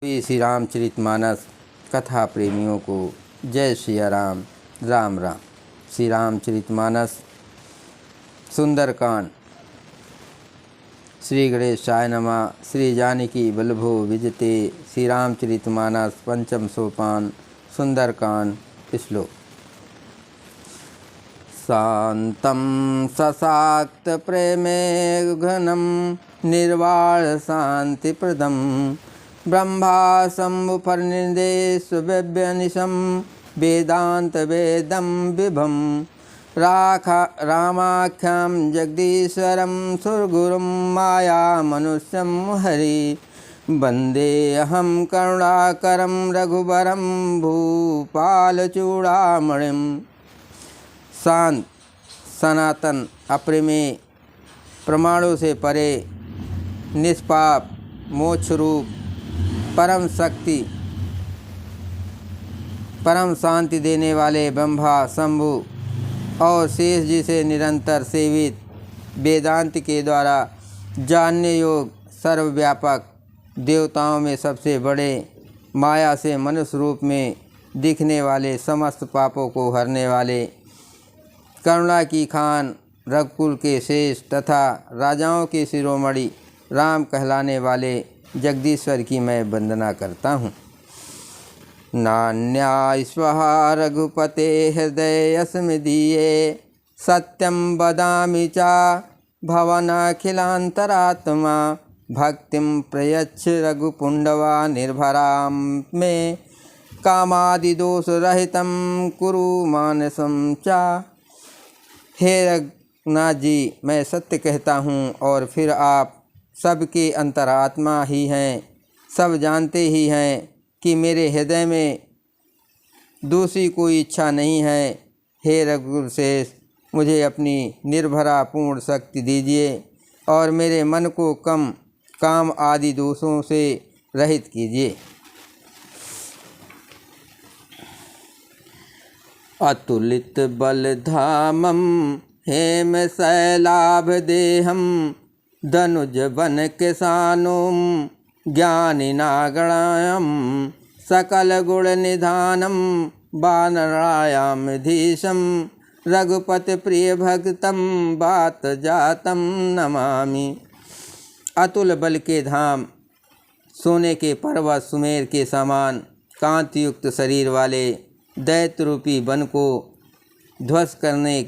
श्री रामचरितमानस कथा प्रेमियों को जय सिया राम। राम राम। श्री रामचरितमानस सुंदरकांड। श्री गणेशाय नमः। श्री जानकी वल्लभो विजते। श्री रामचरितमानस पंचम सोपान सुंदरकांड। श्लोक। शांतं सशाक्त प्रेमे घनं निर्वाण शांतिप्रदं ब्रह्मा शंभु फलनिर्देश व्यनिशं वेदांत वेदं विभं रामाख्यं जगदीश्वरं सुरगुरुं माया मनुष्यं हरि वन्देऽहं करुणाकरं रघुवरं भूपालचूड़ामणिं। शांत, सनातन, अप्रमेय, प्रमाणों से परे, निष्पाप, मोक्ष रूप, परम शक्ति, परम शांति देने वाले ब्रह्मा शंभु और शेष जी से निरंतर सेवित, वेदांत के द्वारा जानने योग, सर्वव्यापक, देवताओं में सबसे बड़े, माया से मनुष्य रूप में दिखने वाले, समस्त पापों को हरने वाले, करुणा की खान, रघुकुल के शेष तथा राजाओं के शिरोमणि राम कहलाने वाले जगदीश्वर की मैं वंदना करता हूँ। नान्या स्वहा रघुपते हृदयस्मदीये सत्यं वदामि चा भवनाखिलान्तरात्मा भक्तिं प्रयच्छ रघुपुण्डवा निर्भरां मे कामादिदोषरहितं कुरु मानसं चा। हे रघुनाथ जी, मैं सत्य कहता हूँ और फिर आप सबके अंतरात्मा ही हैं, सब जानते ही हैं कि मेरे हृदय में दूसरी कोई इच्छा नहीं है। हे रघुवंशेष, मुझे अपनी निर्भरा पूर्ण शक्ति दीजिए और मेरे मन को काम आदि दोषों से रहित कीजिए। अतुलित बलधामं हेम शैलाभदेहं धनुज वन किसानुं ज्ञानिनागणायं सकल गुण निधानं वानरायामधीशं रघुपति प्रिय भक्तं बात जातं नमामि। अतुल बल के धाम, सोने के पर्वत सुमेर के समान कांतियुक्त शरीर वाले दैत्य रूपी वन को ध्वस्त करने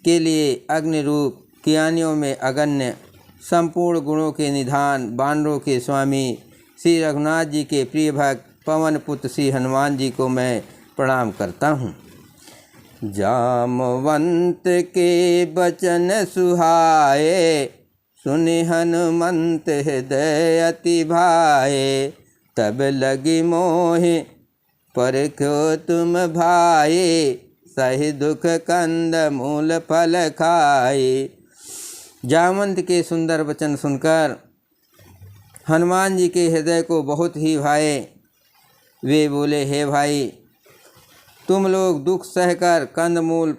के लिए अग्नि रूप, ज्ञानियों में अगण्य, संपूर्ण गुणों के निधान, वानरों के स्वामी श्री रघुनाथ जी के प्रिय भक्त पवन पुत्र श्री हनुमान जी को मैं प्रणाम करता हूँ। जामवंत के बचन सुहाए सुनि हनुमंत हृदय अति भाए तब लगी मोहि परख्यो तुम भाए सही दुख कंद मूल फल खाए। जामवंत के सुंदर वचन सुनकर हनुमान जी के हृदय को बहुत ही भाए। वे बोले, हे भाई, तुम लोग दुख सहकर कंदमूल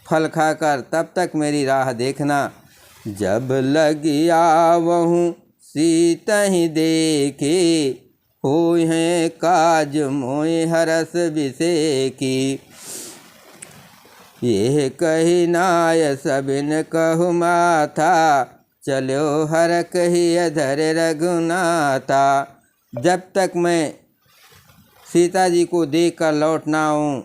फल खाकर तब तक मेरी राह देखना। जब लगी आवहूँ सीतहि देखे होय हैं काज मोहि हरस विषेकी। यह कही नाय सबिन कहु माथा चलो हर कही अधर रघुनाथा। जब तक मैं सीता जी को देख कर लौट ना आऊँ,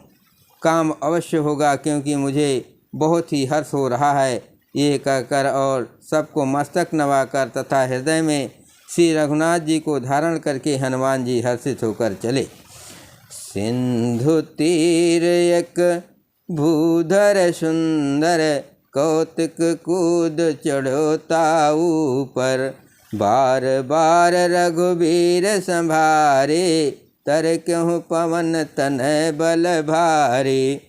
काम अवश्य होगा, क्योंकि मुझे बहुत ही हर्ष हो रहा है। ये कहकर और सबको मस्तक नवाकर तथा हृदय में श्री रघुनाथ जी को धारण करके हनुमान जी हर्षित होकर चले। सिंधु तीर एक भूधर सुंदर कौतुक कूद चढ़ो ताऊ पर बार बार रघुवीर संभारे तर क्यों पवन तनय बल भारे।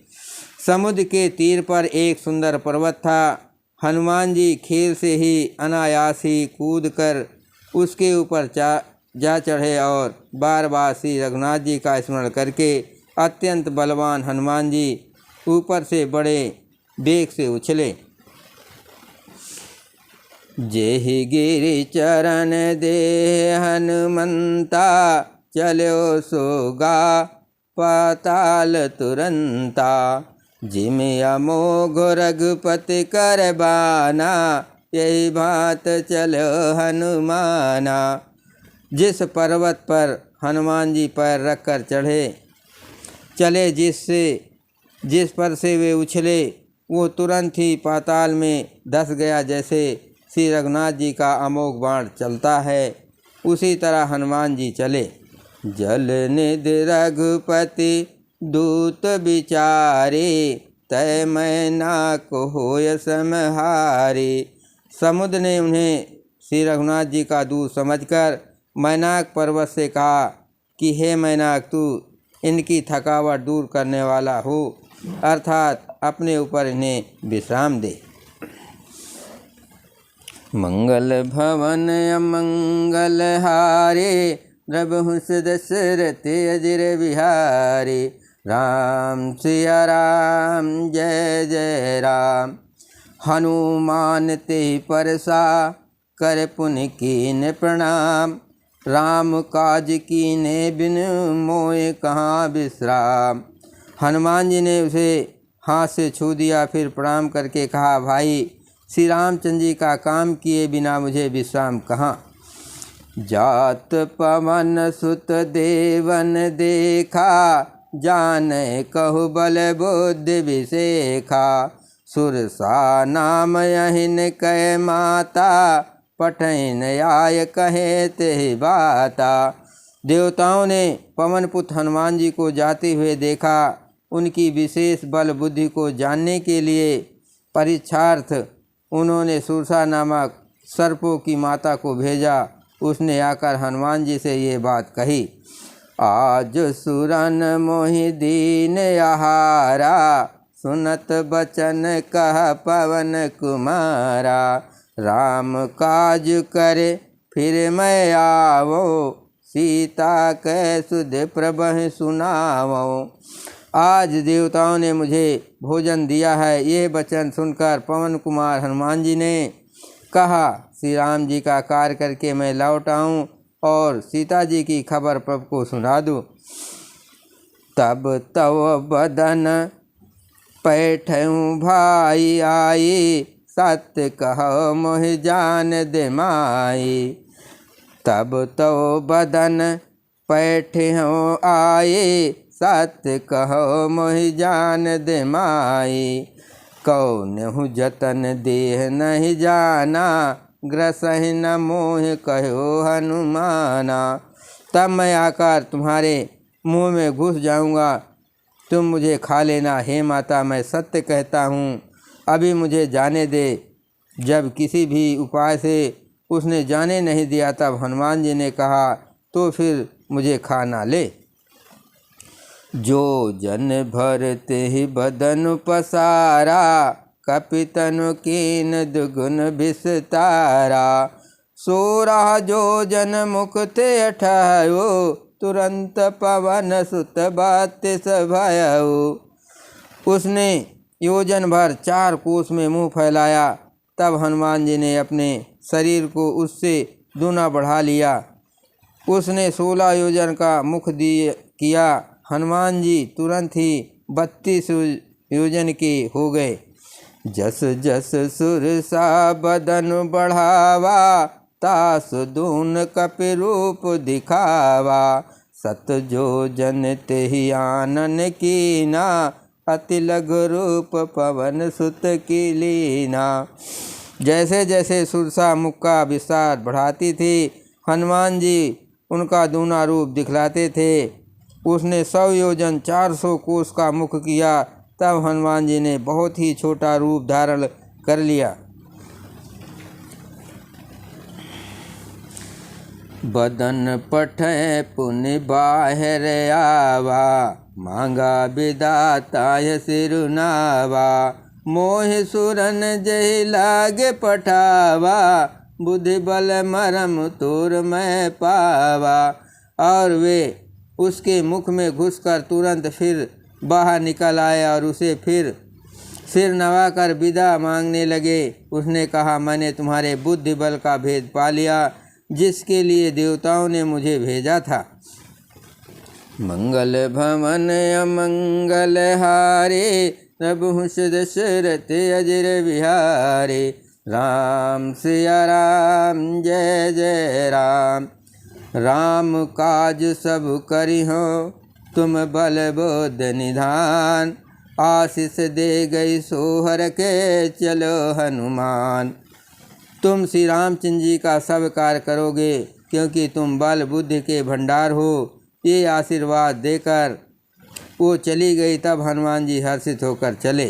समुद्र के तीर पर एक सुंदर पर्वत था। हनुमान जी खेल से ही अनायास ही कूद कर उसके ऊपर जा चढ़े और बार बार श्री रघुनाथ जी का स्मरण करके अत्यंत बलवान हनुमान जी ऊपर से बड़े वेग से उछले। जेहि गिरि चरण दे हनुमंता चलो सोगा पाताल तुरंता। जिम अमोघ रघुपति कर बाना, यही बात चलो हनुमाना। जिस पर्वत पर हनुमान जी पैर रखकर चले, जिस पर से वे उछले वो तुरंत ही पाताल में धंस गया। जैसे श्री रघुनाथ जी का अमोघ बाण चलता है, उसी तरह हनुमान जी चले। जल निधि रघुपति दूत विचारे, तय मैना को होय समहारे। समुद्र ने उन्हें श्री रघुनाथ जी का दूत समझकर मैनाक पर्वत से कहा कि हे मैनाक, तू इनकी थकावट दूर करने वाला हो, अर्थात अपने ऊपर इन्हें विश्राम दे। मंगल भवन अमंगल हारे, द्रवहुंस दशरथ अजिर बिहारी। राम सिया राम जय जय राम, हनुमान ते परसा कर पुनि कीन प्रणाम। राम काज कीने बिन मोय कहाँ विश्राम। हनुमान जी ने उसे हाथ से छू दिया, फिर प्रणाम करके कहा, भाई श्री रामचंद्र जी का काम किए बिना मुझे विश्राम कहाँ। जात पवन सुत देवन देखा, जाने कहु बल बुद्धि विसेखा। सुरसा नाम यहिन कह माता, पठन आय कहे ते बाता। देवताओं ने पवनपुत्र हनुमान जी को जाते हुए देखा। उनकी विशेष बल बुद्धि को जानने के लिए परीक्षार्थ उन्होंने सुरसा नामक सर्पों की माता को भेजा। उसने आकर हनुमान जी से ये बात कही, आज सुरन मोहि दीन आहारा, सुनत बचन कह पवन कुमारा। राम काज करे फिर मैं आवो, सीता कै सुध प्रबह सुनावो। आज देवताओं ने मुझे भोजन दिया है। ये वचन सुनकर पवन कुमार हनुमान जी ने कहा, श्री राम जी का कार्य करके मैं लौट आऊँ और सीता जी की खबर प्रभु को सुना दूँ। तब तव बदन पैठूँ भाई आई, सत्य कहो मोहि जान दे माई। तब तो बदन पैठूँ आए, सत्य कहो मोहि जान दे माई। कौनहु जतन देह नहीं जाना, ग्रसहि न मोह कहो हनुमाना। तब मैं आकर तुम्हारे मुँह में घुस जाऊँगा, तुम मुझे खा लेना। हे माता, मैं सत्य कहता हूँ, अभी मुझे जाने दे। जब किसी भी उपाय से उसने जाने नहीं दिया, तब हनुमान जी ने कहा, तो फिर मुझे खा ना ले। जो जन भरते ही बदन पसारा, कपितन कीन दुगुन विस्तारा। सोरा जो जन मुख ते अठायो, तुरंत पवन सुत बात सभायो। उसने योजन भर 4 कोस में मुंह फैलाया। तब हनुमान जी ने अपने शरीर को उससे दूना बढ़ा लिया। उसने 16 योजन का मुख किया। हनुमान जी तुरंत ही 32 योजन के हो गए। जस जस सुरसा बदन बढ़ावा, तास दून कपि रूप दिखावा। सत जो जन तेहि आनन कीना, अति लघु रूप पवन सुत की लीना। जैसे जैसे सुरसा मुख का विस्तार बढ़ाती थी, हनुमान जी उनका दूना रूप दिखलाते थे। उसने 100 योजन 400 कोस का मुख किया। तब हनुमान जी ने बहुत ही छोटा रूप धारण कर लिया। बदन पठै पुनि बाहर आवा, मांगा विदाताय सिरुनावा। मोहि सुरन जहि लागे पठावा, बुद्धि बल मरम तोर मैं पावा। और वे उसके मुख में घुसकर तुरंत फिर बाहर निकल आए और उसे फिर सिर नवाकर विदा मांगने लगे। उसने कहा, मैंने तुम्हारे बुद्धि बल का भेद पा लिया, जिसके लिए देवताओं ने मुझे भेजा था। मंगल भवन अमंगल हारे, प्रभुष दशरथ अजर बिहारे। राम सिया राम जय जय राम। राम काज सब करिहो, तुम बल बुद्धि निधान। आशीष दे गई सोहर के, चलो हनुमान। तुम श्री रामचंद्र जी का सब कार्य करोगे, क्योंकि तुम बल बुद्धि के भंडार हो। ये आशीर्वाद देकर वो चली गई। तब हनुमान जी हर्षित होकर चले।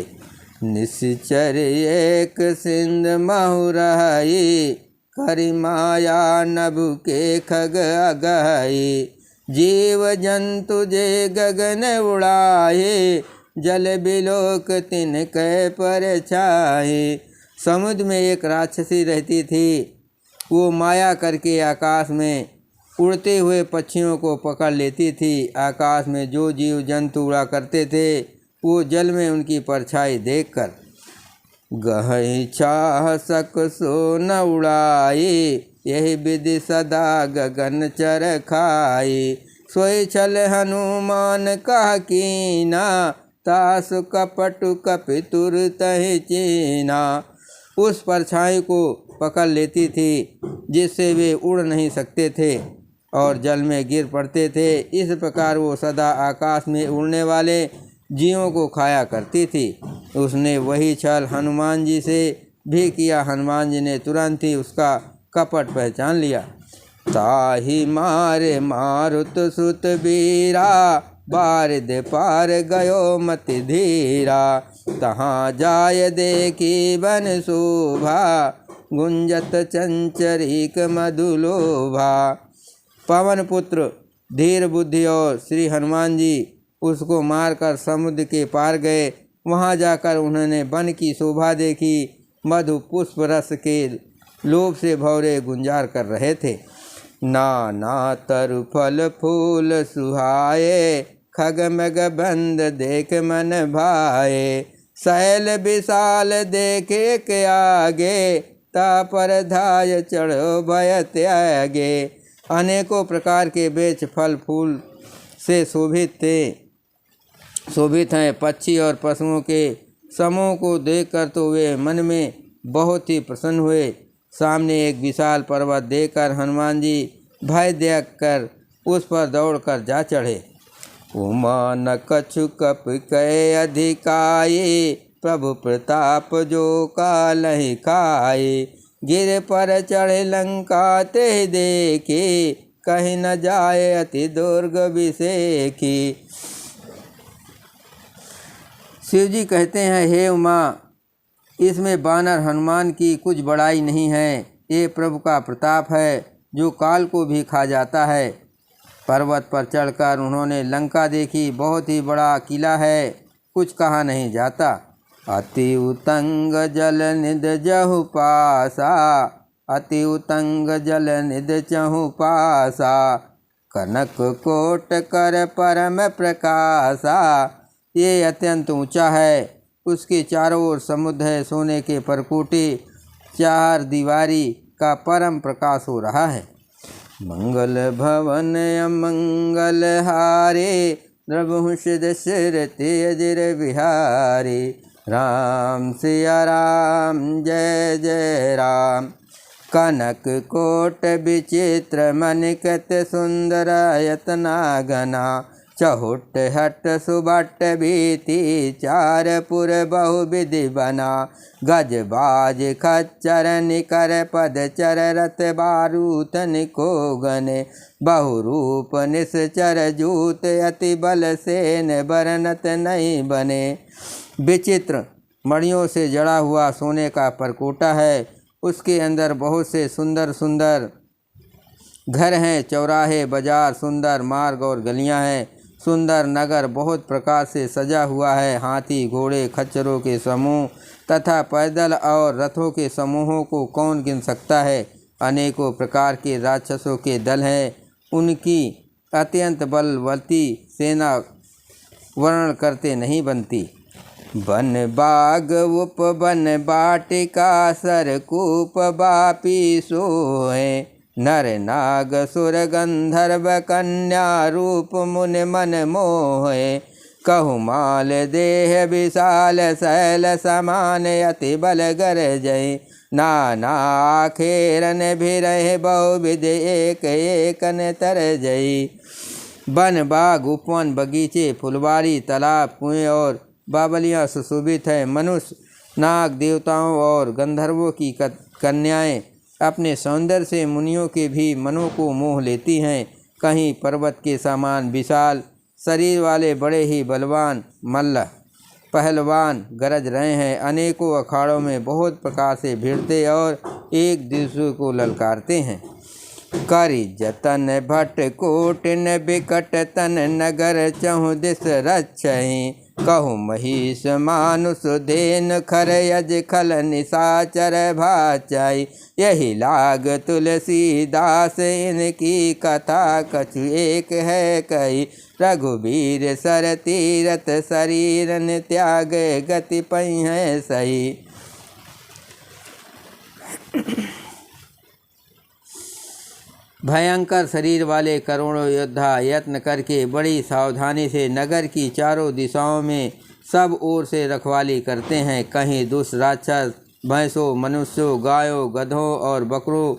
निश्चर एक सिंध महु रही, करि माया नभ के खग अगही। जीव जंतु जे गगन उड़ाए, जल बिलोक तिनकै पर छाए। समुद्र में एक राक्षसी रहती थी। वो माया करके आकाश में उड़ते हुए पक्षियों को पकड़ लेती थी। आकाश में जो जीव जंतु उड़ा करते थे, वो जल में उनकी परछाई देखकर गहई चाह सक सो न उड़ाई। यही विधि सदा गगन चर खाई। सोई छल हनुमान कह कीना, तासु कपटु कपितुर तहि चीना। उस परछाई को पकड़ लेती थी, जिससे वे उड़ नहीं सकते थे और जल में गिर पड़ते थे। इस प्रकार वो सदा आकाश में उड़ने वाले जीवों को खाया करती थी। उसने वही छल हनुमान जी से भी किया। हनुमान जी ने तुरंत ही उसका कपट पहचान लिया। ताहि मारे मारुत सुत बीरा, बारिद पार गयो मति धीरा। तहाँ जाय देखी बन शोभा, गुंजत चंचरीक मधुलोभा। पवन पुत्र धीर बुद्धि और श्री हनुमान जी उसको मारकर समुद्र के पार गए। वहाँ जाकर उन्होंने वन की शोभा देखी। मधु पुष्प रस के लोभ से भौरे गुंजार कर रहे थे। नाना तरु फल फूल सुहाए, खग मग बंद देख मन भाए। शैल विशाल देखे के आगे, ता पर धाय चढ़ो भय त्यागे। अनेकों प्रकार के वृक्ष फल फूल से शोभित हैं। पक्षी और पशुओं के समूह को देखकर तो वे मन में बहुत ही प्रसन्न हुए। सामने एक विशाल पर्वत देखकर हनुमान जी भय देख कर उस पर दौड़कर जा चढ़े। उमा न कछु कप कै अधिकाये, प्रभु प्रताप जो कालहि खाए। गिर पर चढ़े लंका ते देखे, कहीं न जाए अति दुर्ग विषेखी। शिव जी कहते हैं, हे उमा, इसमें बानर हनुमान की कुछ बड़ाई नहीं है। ये प्रभु का प्रताप है जो काल को भी खा जाता है। पर्वत पर चढ़कर उन्होंने लंका देखी। बहुत ही बड़ा किला है, कुछ कहा नहीं जाता। अति उतंग जल निध जहु पासा, अति उतंग जल निध चहु पासा। कनक कोट कर परम प्रकाशा। ये अत्यंत ऊंचा है, उसके चारों ओर समुद्र है। सोने के परकोटे चार दीवारी का परम प्रकाश हो रहा है। मंगल भवन अमंगल हारे, रघुवंश दशरथ अजर बिहारे। राम सिया राम जय जय राम। कनक कोट विचित्र मनिकत सुंदर यतना घना। चहुट हट सुबट भीति चारपुर बहुविधि बना। गज बाज खच्चर निकर पद चर रथ बारूतन को गने। बहुरूप निश्चर जूत अति बल सेन बरनत नहीं बने। विचित्र मणियों से जड़ा हुआ सोने का परकोटा है। उसके अंदर बहुत से सुंदर सुंदर घर हैं। चौराहे, बाजार, सुंदर मार्ग और गलियां हैं। सुंदर नगर बहुत प्रकार से सजा हुआ है। हाथी, घोड़े, खच्चरों के समूह तथा पैदल और रथों के समूहों को कौन गिन सकता है। अनेकों प्रकार के राक्षसों के दल हैं। उनकी अत्यंत बलवती सेना वर्णन करते नहीं बनती। बन बाग उपवन बाटिका सरकूप बापी सोए। नर नाग सुर गंधर्व कन्या रूप मुनि मन मोहे। कहु माल देह विशाल शैल समान अति बल गरजय। नाना खेरन भी रहे बहुविध एक एकन तरजय। वन बाग उपवन बगीचे फुलवारी तालाब कुएं और बावलियाँ सुशोभित है। मनुष्य नाग देवताओं और गंधर्वों की कन्याएं अपने सौंदर्य से मुनियों के भी मनों को मोह लेती हैं। कहीं पर्वत के समान विशाल शरीर वाले बड़े ही बलवान मल्ल पहलवान गरज रहे हैं। अनेकों अखाड़ों में बहुत प्रकार से भिड़ते और एक दूसरे को ललकारते हैं। करि जतन भट कोटिन बिकट तन नगर चहु दिस रक्षहि। कहु महिष मानुष देन खर यज खल निशाचर भाचय। यही लाग तुलसीदास इनकी कथा कछु एक है कही। रघुबीर सर तीरथ शरीरन त्याग गति पई सही। भयंकर शरीर वाले करोड़ों योद्धा यत्न करके बड़ी सावधानी से नगर की चारों दिशाओं में सब ओर से रखवाली करते हैं। कहीं दुष्ट राक्षस भैंसों मनुष्यों गायों गधों और बकरों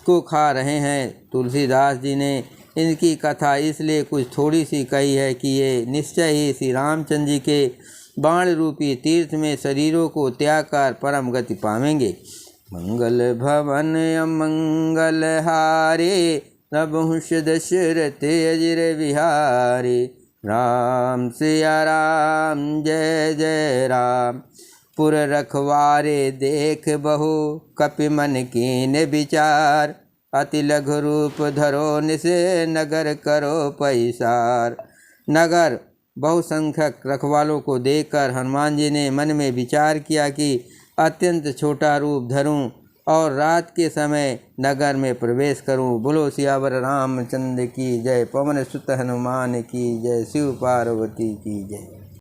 को खा रहे हैं। तुलसीदास जी ने इनकी कथा इसलिए कुछ थोड़ी सी कही है कि ये निश्चय ही श्री रामचंद्र जी के बाण रूपी तीर्थ में शरीरों को त्याग कर परम गति पावेंगे। मंगल भवन अमंगल हारे नभुष दशरथ अजिर विहारी। राम सिया राम जय जय राम। पुर रखवारे देख बहु कपि मन कीन विचार। अति लघु रूप धरो निसे नगर करो पैसार। नगर बहुसंख्यक रखवालों को देखकर हनुमान जी ने मन में विचार किया कि अत्यंत छोटा रूप धरूं और रात के समय नगर में प्रवेश करूं। बोलो सियावर रामचंद्र की जय। पवन सुत हनुमान की जय। शिव पार्वती की जय।